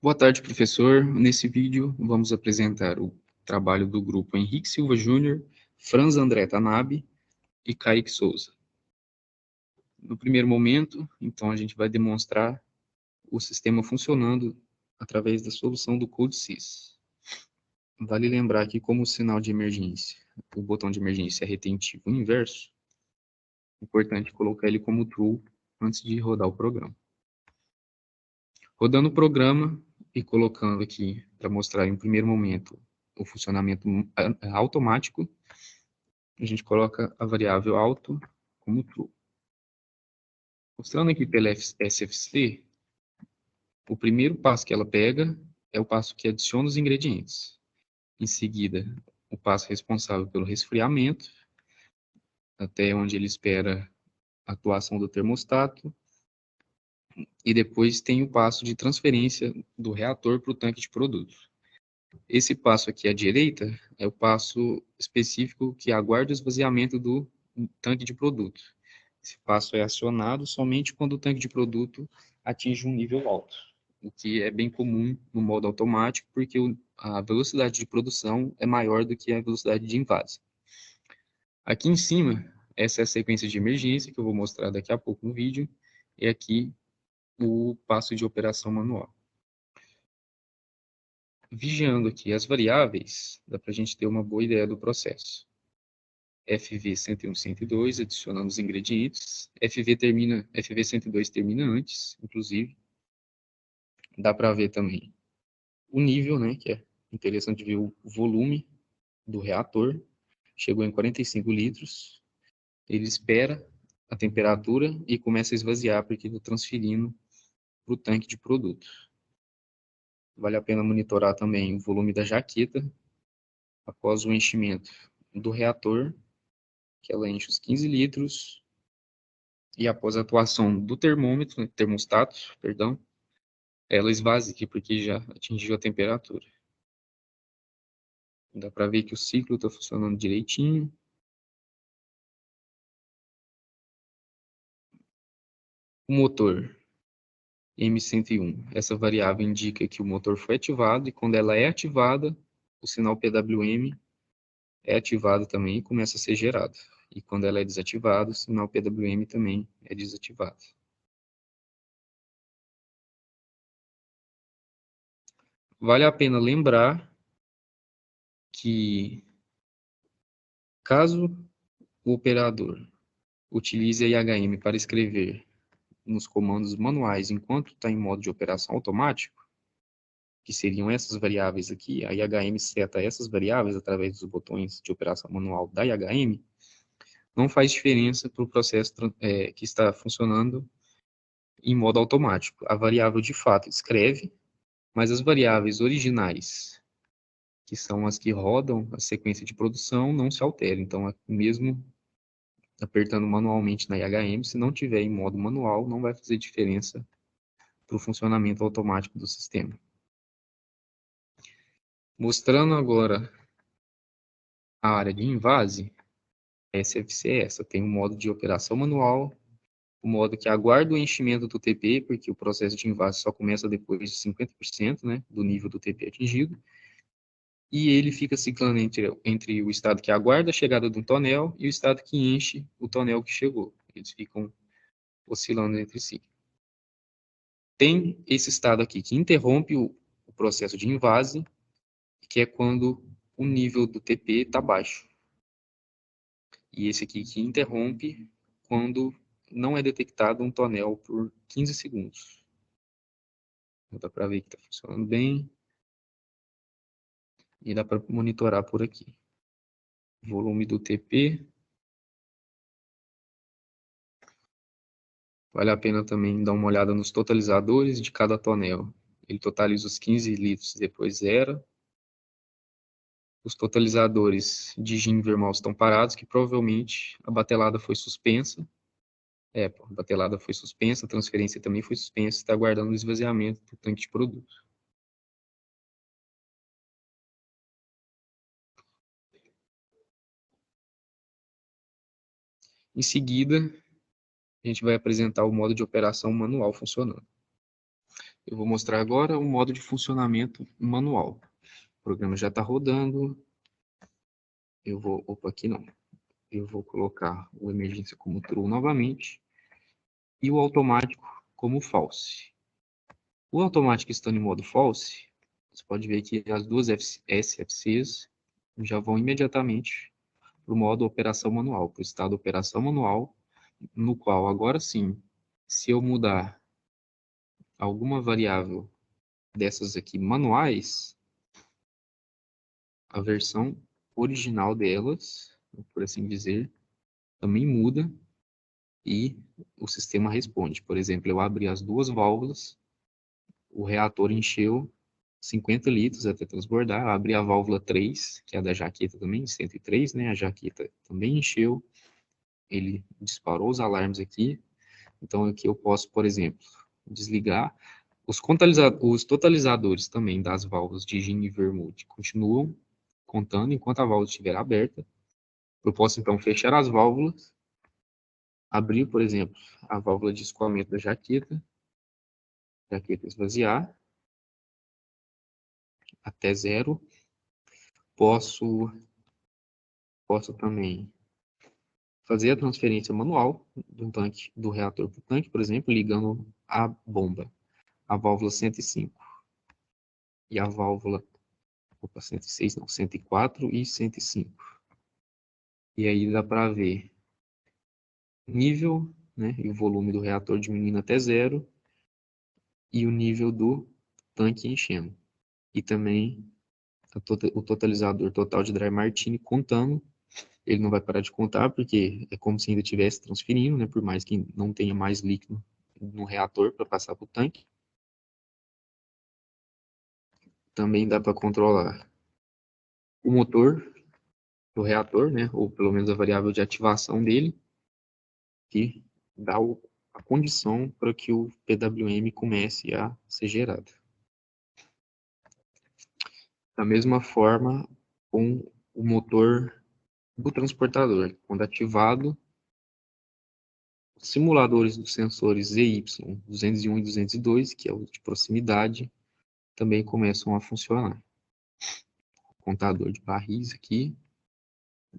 Boa tarde, professor. Nesse vídeo, vamos apresentar o trabalho do grupo Henrique Silva Júnior, Franz André Tanabe e Kaique Souza. No primeiro momento, então, a gente vai demonstrar o sistema funcionando através da solução do CodeSys. Vale lembrar que, como o sinal de emergência, o botão de emergência é retentivo inverso, é importante colocar ele como true antes de rodar o programa. Rodando o programa e colocando aqui, para mostrar em um primeiro momento o funcionamento automático, a gente coloca a variável auto como true. Mostrando aqui pela SFC, o primeiro passo que ela pega é o passo que adiciona os ingredientes. Em seguida, o passo responsável pelo resfriamento, até onde ele espera a atuação do termostato. E depois tem o passo de transferência do reator para o tanque de produto. Esse passo aqui à direita é o passo específico que aguarda o esvaziamento do tanque de produto. Esse passo é acionado somente quando o tanque de produto atinge um nível alto, o que é bem comum no modo automático, porque a velocidade de produção é maior do que a velocidade de invase. Aqui em cima, essa é a sequência de emergência, que eu vou mostrar daqui a pouco no vídeo, e aqui o passo de operação manual. Vigiando aqui as variáveis, dá para a gente ter uma boa ideia do processo. FV 101, 102, adicionando os ingredientes. FV 102 termina antes, inclusive. Dá para ver também o nível, né, que é interessante ver o volume do reator. Chegou em 45 litros. Ele espera a temperatura e começa a esvaziar, porque está transferindo para o tanque de produto. Vale a pena monitorar também o volume da jaqueta após o enchimento do reator, que ela enche os 15 litros, e após a atuação do termostato, ela esvazia, porque já atingiu a temperatura. Dá para ver que o ciclo está funcionando direitinho. O motor M101, essa variável indica que o motor foi ativado, e quando ela é ativada, o sinal PWM é ativado também e começa a ser gerado. E quando ela é desativada, o sinal PWM também é desativado. Vale a pena lembrar que, caso o operador utilize a IHM para escrever nos comandos manuais enquanto está em modo de operação automático, que seriam essas variáveis aqui, a IHM seta essas variáveis através dos botões de operação manual da IHM, não faz diferença para o processo que está funcionando em modo automático. A variável de fato escreve, mas as variáveis originais, que são as que rodam a sequência de produção, não se alteram. Então, mesmo apertando manualmente na IHM, se não tiver em modo manual, não vai fazer diferença para o funcionamento automático do sistema. Mostrando agora a área de invase, a SFC é essa. Tem um modo de operação manual, o modo que aguarda o enchimento do TP, porque o processo de invase só começa depois de 50%, né, do nível do TP atingido, e ele fica ciclando entre o estado que aguarda a chegada de um tonel e o estado que enche o tonel que chegou. Eles ficam oscilando entre si. Tem esse estado aqui que interrompe o processo de invase, que é quando o nível do TP está baixo. E esse aqui que interrompe quando não é detectado um tonel por 15 segundos. Dá para ver que está funcionando bem. E dá para monitorar por aqui. Volume do TP. Vale a pena também dar uma olhada nos totalizadores de cada tonel. Ele totaliza os 15 litros e depois zera. Os totalizadores de gin vermal estão parados, que provavelmente a batelada foi suspensa. A batelada foi suspensa, a transferência também foi suspensa, está aguardando o esvaziamento do tanque de produto. Em seguida, a gente vai apresentar o modo de operação manual funcionando. Eu vou mostrar agora o modo de funcionamento manual. O programa já está rodando. Eu vou... Opa, aqui não. Eu vou colocar o emergência como true novamente e o automático como false. O automático estando em modo false, você pode ver que as duas SFCs já vão imediatamente para o modo operação manual, para o estado operação manual, no qual agora sim, se eu mudar alguma variável dessas aqui manuais, a versão original delas, por assim dizer, também muda e o sistema responde. Por exemplo, eu abri as duas válvulas, o reator encheu 50 litros até transbordar, eu abri a válvula 3, que é a da jaqueta também, 103, né? A jaqueta também encheu, ele disparou os alarmes aqui. Então aqui eu posso, por exemplo, desligar. Os totalizadores também das válvulas de Gini e Vermouth continuam contando enquanto a válvula estiver aberta. Eu posso então fechar as válvulas, abrir, por exemplo, a válvula de escoamento da jaqueta esvaziar até zero. Posso também fazer a transferência manual do reator para o tanque, por exemplo, ligando a bomba, a válvula 105 e a válvula 106, não, 104 e 105. E aí dá para ver nível, né, e o volume do reator diminuindo até zero e o nível do tanque enchendo. E também o totalizador total de Dry Martini contando. Ele não vai parar de contar porque é como se ainda estivesse transferindo, né, por mais que não tenha mais líquido no reator para passar para o tanque. Também dá para controlar o motor do reator, né, ou pelo menos a variável de ativação dele, que dá a condição para que o PWM comece a ser gerado. Da mesma forma, com o motor do transportador, quando ativado, os simuladores dos sensores ZY 201 e 202, que é o de proximidade, também começam a funcionar. O contador de barris aqui,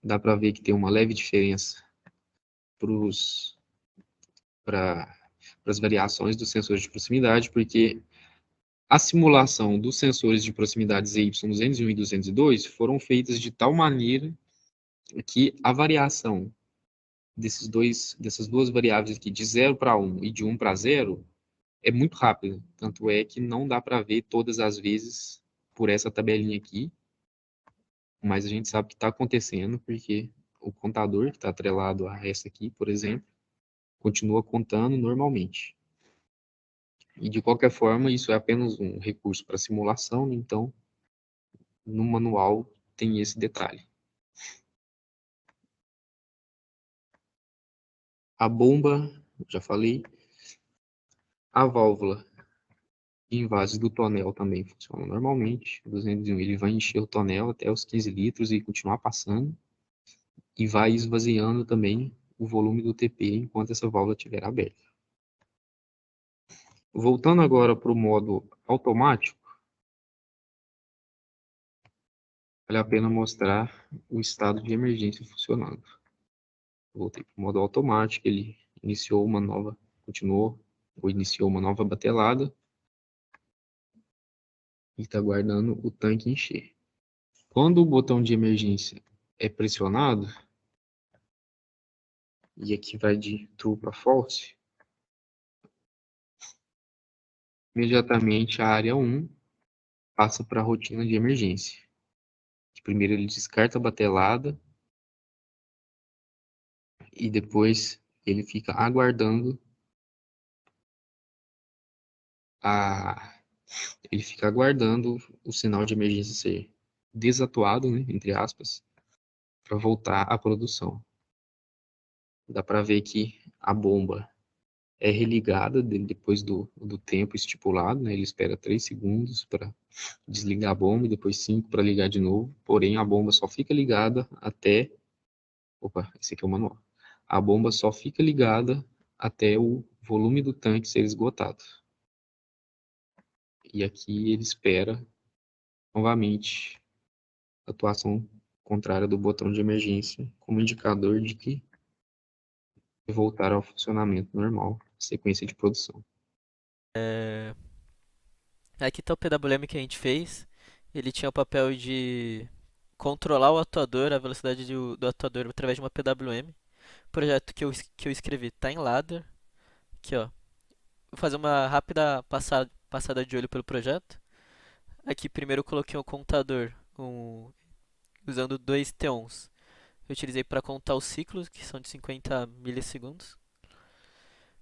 dá para ver que tem uma leve diferença para as variações dos sensores de proximidade, porque a simulação dos sensores de proximidade ZY201 e 202 foram feitas de tal maneira que a variação dessas duas variáveis aqui, de 0 para 1 e de 1 para 0, é muito rápida. Tanto é que não dá para ver todas as vezes por essa tabelinha aqui, mas a gente sabe que está acontecendo porque o contador que está atrelado a essa aqui, por exemplo, continua contando normalmente. E de qualquer forma, isso é apenas um recurso para simulação, então no manual tem esse detalhe. A bomba, já falei, a válvula de invase do tonel também funciona normalmente. O 201 ele vai encher o tonel até os 15 litros e continuar passando. E vai esvaziando também o volume do TP enquanto essa válvula estiver aberta. Voltando agora para o modo automático, vale a pena mostrar o estado de emergência funcionando. Voltei para o modo automático, ele iniciou uma nova, continuou, ou iniciou uma nova batelada, e está aguardando o tanque encher. Quando o botão de emergência é pressionado, e aqui vai de true para false, imediatamente a área 1 passa para a rotina de emergência. Primeiro ele descarta a batelada e depois ele fica aguardando o sinal de emergência ser desatuado, né, entre aspas, para voltar à produção. Dá para ver que a bomba é religada depois do tempo estipulado, né? Ele espera 3 segundos para desligar a bomba e depois 5 para ligar de novo. Porém, a bomba só fica ligada até... Opa, esse aqui é o manual. A bomba só fica ligada até o volume do tanque ser esgotado. E aqui ele espera novamente a atuação contrária do botão de emergência como indicador de que voltar ao funcionamento normal, sequência de produção. Aqui está o PWM que a gente fez. Ele tinha o papel de controlar o atuador, a velocidade do atuador através de uma PWM. O projeto que eu escrevi está em ladder. Aqui, ó. Vou fazer uma rápida passada de olho pelo projeto. Aqui primeiro eu coloquei um contador usando dois T-ons. Eu utilizei para contar os ciclos, que são de 50 milissegundos.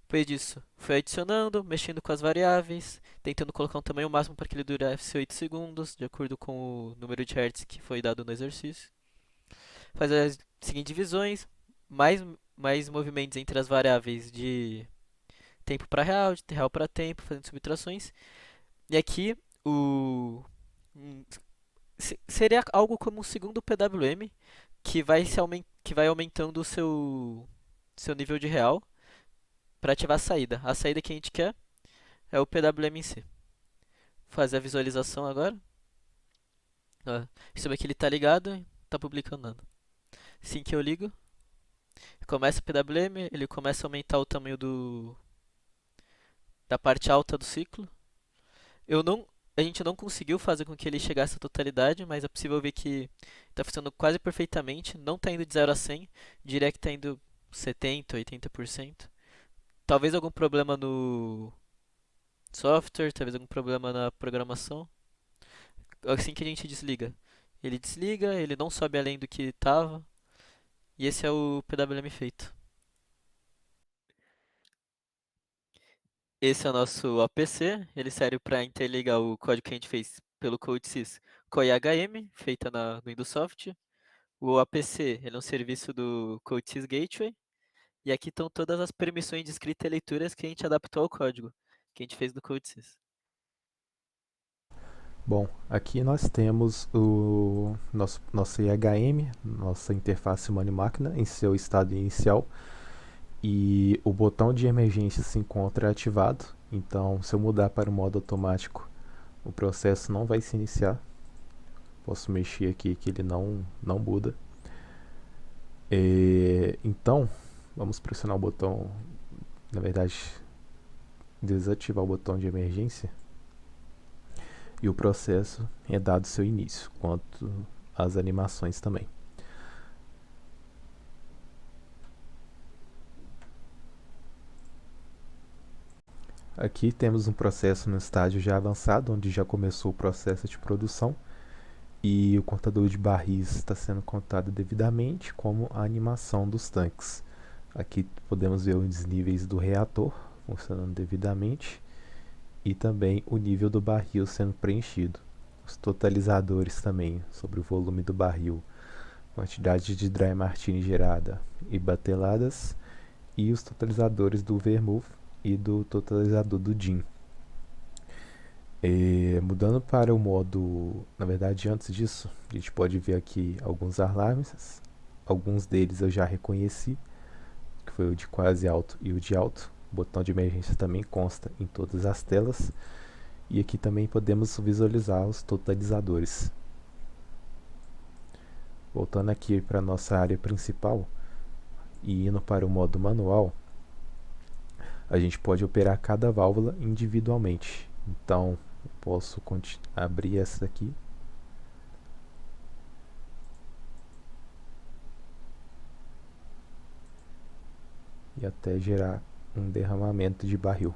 Depois disso, fui adicionando, mexendo com as variáveis, tentando colocar um tamanho máximo para que ele durasse 8 segundos, de acordo com o número de hertz que foi dado no exercício. Fazer as seguintes divisões, mais movimentos entre as variáveis de tempo para real, de real para tempo, fazendo subtrações. E aqui o um, seria algo como um segundo PWM que vai aumentando o seu nível de real para ativar a saída. A saída que a gente quer é o PWM em si. Vou fazer a visualização agora. Ó, isso aqui ele tá ligado, tá publicando nada. Assim que eu ligo, começa o PWM, ele começa a aumentar o tamanho da parte alta do ciclo. Eu não, a gente não conseguiu fazer com que ele chegasse à totalidade, mas é possível ver que está funcionando quase perfeitamente. Não está indo de 0 a 100, diria que está indo 70, 80%. Talvez algum problema no software, talvez algum problema na programação. Assim que a gente desliga, ele não sobe além do que estava. E esse é o PWM feito. Esse é o nosso APC, ele serve para interligar o código que a gente fez pelo CodeSys com a IHM, feita no Windows. O APC, ele é um serviço do CodeSys Gateway. E aqui estão todas as permissões de escrita e leituras que a gente adaptou ao código, que a gente fez no CodeSys. Bom, aqui nós temos o nosso IHM, nossa interface humano-máquina, em seu estado inicial. E o botão de emergência se encontra ativado. Então, se eu mudar para o modo automático, o processo não vai se iniciar. Posso mexer aqui que ele não muda. Então, vamos pressionar o botão, na verdade, desativar o botão de emergência. E o processo é dado seu início, quanto as animações também. Aqui temos um processo no estágio já avançado, onde já começou o processo de produção e o contador de barris está sendo contado devidamente, como a animação dos tanques. Aqui podemos ver os desníveis do reator funcionando devidamente e também o nível do barril sendo preenchido. Os totalizadores também sobre o volume do barril, quantidade de dry martini gerada e bateladas, e os totalizadores do vermouth e do totalizador do gin. Mudando para o modo, na verdade, antes disso, a gente pode ver aqui alguns alarmes. Alguns deles eu já reconheci, que foi o de quase alto e o de alto. O botão de emergência também consta em todas as telas. E aqui também podemos visualizar os totalizadores. Voltando aqui para a nossa área principal e indo para o modo manual, a gente pode operar cada válvula individualmente. Então, eu posso abrir essa aqui. E até gerar um derramamento de barril.